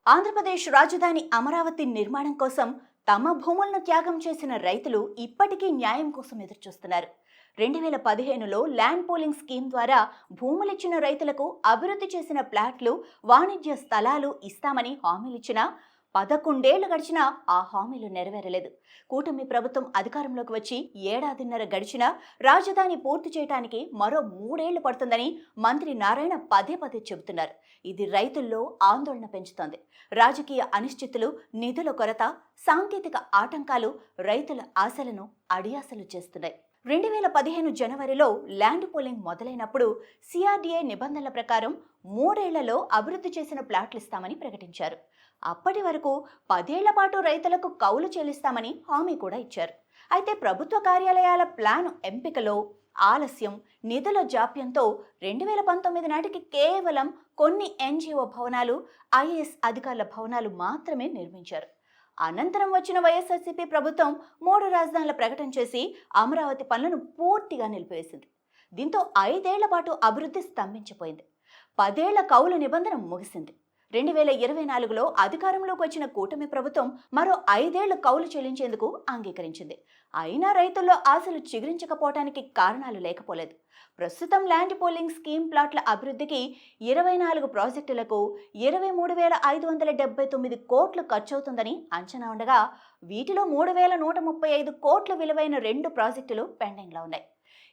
ఆంధ్రప్రదేశ్ రాజధాని అమరావతి నిర్మాణం కోసం తమ భూములను త్యాగం చేసిన రైతులు ఇప్పటికీ న్యాయం కోసం ఎదురుచూస్తున్నారు. 2015లో ల్యాండ్ పూలింగ్ స్కీమ్ ద్వారా భూములిచ్చిన రైతులకు అభివృద్ధి చేసిన ప్లాట్లు, వాణిజ్య స్థలాలు ఇస్తామని హామీలిచ్చినా 11 ఏళ్లు గడిచినా ఆ హామీలు నెరవేరలేదు. కూటమి ప్రభుత్వం అధికారంలోకి వచ్చి ఏడాదిన్నర గడిచినా రాజధాని పూర్తి చేయడానికి మరో 3 ఏళ్లు పడుతుందని మంత్రి నారాయణ పదే పదే చెబుతున్నారు. ఇది రైతుల్లో ఆందోళన పెంచుతోంది. రాజకీయ అనిశ్చితులు, నిధుల కొరత, సాంకేతిక ఆటంకాలు రైతుల ఆశలను అడియాసలు చేస్తున్నాయి. 2015 జనవరిలో ల్యాండ్ పూలింగ్ మొదలైనప్పుడు సిఆర్డీఏ నిబంధనల ప్రకారం 3 ఏళ్లలో అభివృద్ధి చేసిన ప్లాట్లు ఇస్తామని ప్రకటించారు. అప్పటి వరకు 10 ఏళ్ల పాటు రైతులకు కౌలు చెల్లిస్తామని హామీ కూడా ఇచ్చారు. అయితే ప్రభుత్వ కార్యాలయాల ప్లాన్ ఎంపికలో ఆలస్యం, నిధుల జాప్యంతో 2019 నాటికి కేవలం కొన్ని ఎన్జీఓ భవనాలు, ఐఏఎస్ అధికారుల భవనాలు మాత్రమే నిర్మించారు. అనంతరం వచ్చిన వైఎస్ఆర్సీపీ ప్రభుత్వం 3 రాజధానుల ప్రకటన చేసి అమరావతి పనులను పూర్తిగా నిలిపివేసింది. దీంతో 5 ఏళ్ల పాటు అభివృద్ధి స్తంభించిపోయింది. 10 ఏళ్ల కౌలు నిబంధన ముగిసింది. 2024లో అధికారంలోకి వచ్చిన కూటమి ప్రభుత్వం మరో 5 ఏళ్లు కౌలు చెల్లించేందుకు అంగీకరించింది. అయినా రైతుల్లో ఆశలు చిగురించకపోవటానికి కారణాలు లేకపోలేదు. ప్రస్తుతం ల్యాండ్ పూలింగ్ స్కీమ్ ప్లాట్ల అభివృద్ధికి 24 ప్రాజెక్టులకు 23,579 కోట్లు ఖర్చవుతుందని అంచనా ఉండగా, వీటిలో 3,135 కోట్ల విలువైన 2 ప్రాజెక్టులు పెండింగ్లో ఉన్నాయి.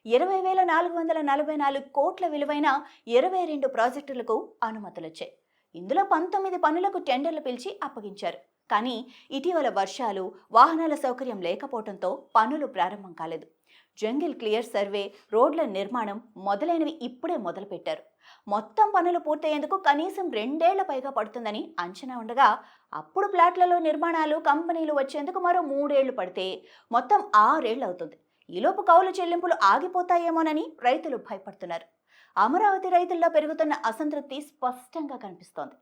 20,444 కోట్ల విలువైన 22 ప్రాజెక్టులకు అనుమతులొచ్చాయి. ఇందులో 19 పనులకు టెండర్లు పిలిచి అప్పగించారు. కానీ ఇటీవల వర్షాలు, వాహనాల సౌకర్యం లేకపోవడంతో పనులు ప్రారంభం కాలేదు. జంగిల్ క్లియర్ సర్వే, రోడ్ల నిర్మాణం మొదలైనవి ఇప్పుడే మొదలుపెట్టారు. మొత్తం పనులు పూర్తయ్యేందుకు కనీసం 2 ఏళ్ల పైగా పడుతుందని అంచనా ఉండగా, అప్పుడు ప్లాట్లలో నిర్మాణాలు, కంపెనీలు వచ్చేందుకు మరో 3 ఏళ్లు పడితే మొత్తం 6 ఏళ్లు అవుతుంది. ఈలోపు కౌలు చెల్లింపులు ఆగిపోతాయేమోనని రైతులు భయపడుతున్నారు. అమరావతి రైతుల్లో పెరుగుతున్న అసంతృప్తి స్పష్టంగా కనిపిస్తోంది.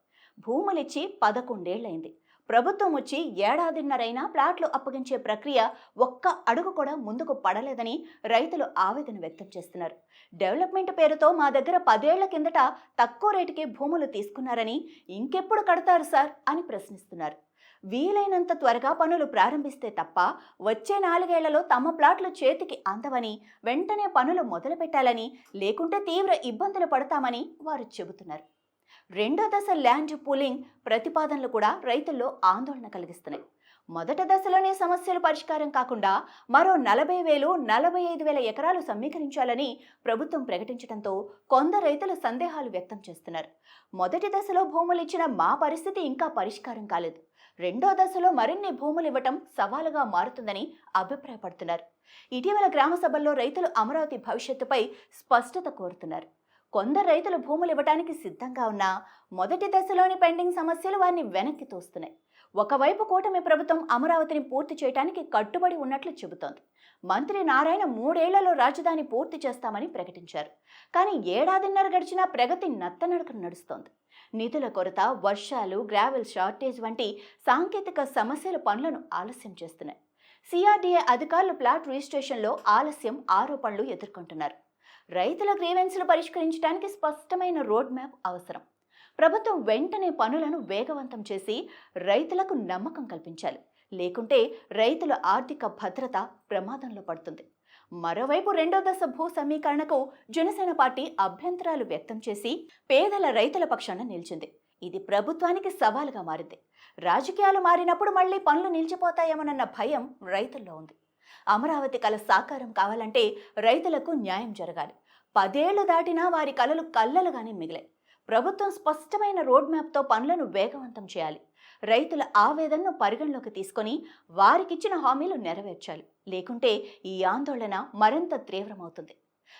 భూములిచ్చి 11 ఏళ్లైంది. ప్రభుత్వం వచ్చి ఏడాదిన్నరైనా ప్లాట్లు అప్పగించే ప్రక్రియ ఒక్క అడుగు కూడా ముందుకు పడలేదని రైతులు ఆవేదన వ్యక్తం చేస్తున్నారు. డెవలప్మెంట్ పేరుతో మా దగ్గర 10 ఏళ్ల కిందట తక్కువ రేటుకి భూములు తీసుకున్నారని, ఇంకెప్పుడు కడతారు సార్ అని ప్రశ్నిస్తున్నారు. వీలైనంత త్వరగా పనులు ప్రారంభిస్తే తప్ప వచ్చే 4 ఏళ్లలో తమ ప్లాట్లు చేతికి అందవని, వెంటనే పనులు మొదలు పెట్టాలని, లేకుంటే తీవ్ర ఇబ్బందులు పడతామని వారు చెబుతున్నారు. రెండో దశ ల్యాండ్ పూలింగ్ ప్రతిపాదనలు కూడా రైతుల్లో ఆందోళన కలిగిస్తున్నాయి. మొదటి దశలోనే సమస్యలు పరిష్కారం కాకుండా మరో 40,000, 45,000 ఎకరాలు సమీకరించాలని ప్రభుత్వం ప్రకటించడంతో కొందరు రైతులు సందేహాలు వ్యక్తం చేస్తున్నారు. మొదటి దశలో భూములు ఇచ్చిన మా పరిస్థితి ఇంకా పరిష్కారం కాలేదు. రెండో దశలో మరిన్ని భూములు ఇవ్వటం సవాలుగా మారుతుందని అభిప్రాయపడుతున్నారు. ఇటీవల గ్రామ సభల్లో రైతులు అమరావతి భవిష్యత్తుపై స్పష్టత కోరుతున్నారు. కొందరు రైతులు భూములు ఇవ్వడానికి సిద్ధంగా ఉన్నా మొదటి దశలోని పెండింగ్ సమస్యలు వారిని వెనక్కి తోస్తున్నాయి. ఒకవైపు కూటమి ప్రభుత్వం అమరావతిని పూర్తి చేయడానికి కట్టుబడి ఉన్నట్లు చెబుతోంది. మంత్రి నారాయణ 3 ఏళ్లలో రాజధాని పూర్తి చేస్తామని ప్రకటించారు. కానీ ఏడాదిన్నర గడిచినా ప్రగతి నత్తనడక నడుస్తోంది. నిధుల కొరత, వర్షాలు, గ్రావెల్ షార్టేజ్ వంటి సాంకేతిక సమస్యలు పనులను ఆలస్యం చేస్తున్నాయి. సిఆర్డీఏ అధికారులు ప్లాట్ రిజిస్ట్రేషన్లో ఆలస్యం, ఆరోపణలు ఎదుర్కొంటున్నారు. రైతుల గ్రీవెన్స్లు పరిష్కరించడానికి స్పష్టమైన రోడ్ మ్యాప్ అవసరం. ప్రభుత్వం వెంటనే పనులను వేగవంతం చేసి రైతులకు నమ్మకం కల్పించాలి. లేకుంటే రైతుల ఆర్థిక భద్రత ప్రమాదంలో పడుతుంది. మరోవైపు రెండో దశ భూ సమీకరణకు జనసేన పార్టీ అభ్యంతరాలు వ్యక్తం చేసి పేదల రైతుల పక్షాన నిలిచింది. ఇది ప్రభుత్వానికి సవాలుగా మారింది. రాజకీయాలు మారినప్పుడు మళ్లీ పనులు నిలిచిపోతాయేమోనన్న భయం రైతుల్లో ఉంది. అమరావతి కల సాకారం కావాలంటే రైతులకు న్యాయం జరగాలి. 10 ఏళ్లు దాటినా వారి కలలు కల్లలుగానే మిగిలాయి. ప్రభుత్వం స్పష్టమైన రోడ్ మ్యాప్తో పనులను వేగవంతం చేయాలి. రైతుల ఆవేదనను పరిగణలోకి తీసుకొని వారికిచ్చిన హామీలు నెరవేర్చాలి. లేకుంటే ఈ ఆందోళన మరింత తీవ్రమవుతుంది.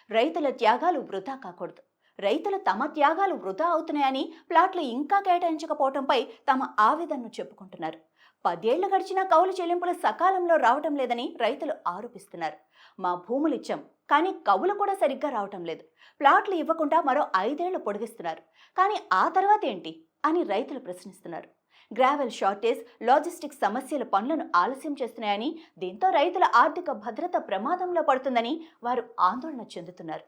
రైతుల త్యాగాలు వృధా కాకూడదు. రైతులు తమ త్యాగాలు వృధా అవుతున్నాయని ప్లాట్లు ఇంకా కేటాయించకపోవడంపై తమ ఆవేదనను చెప్పుకుంటున్నారు. 10 ఏళ్లు గడిచినా కౌలు చెల్లింపులు సకాలంలో రావటం లేదని రైతులు ఆరోపిస్తున్నారు. మా భూములిచ్చాం, కానీ కౌలు కూడా సరిగ్గా రావటం లేదు. ప్లాట్లు ఇవ్వకుండా మరో 5 ఏళ్లు పొడిగిస్తున్నారు. కానీ ఆ తర్వాత ఏంటి అని రైతులు ప్రశ్నిస్తున్నారు. గ్రావెల్ షార్టేజ్, లాజిస్టిక్స్ సమస్యల పనులను ఆలస్యం చేస్తున్నాయని, దీంతో రైతుల ఆర్థిక భద్రత ప్రమాదంలో పడుతుందని వారు ఆందోళన చెందుతున్నారు.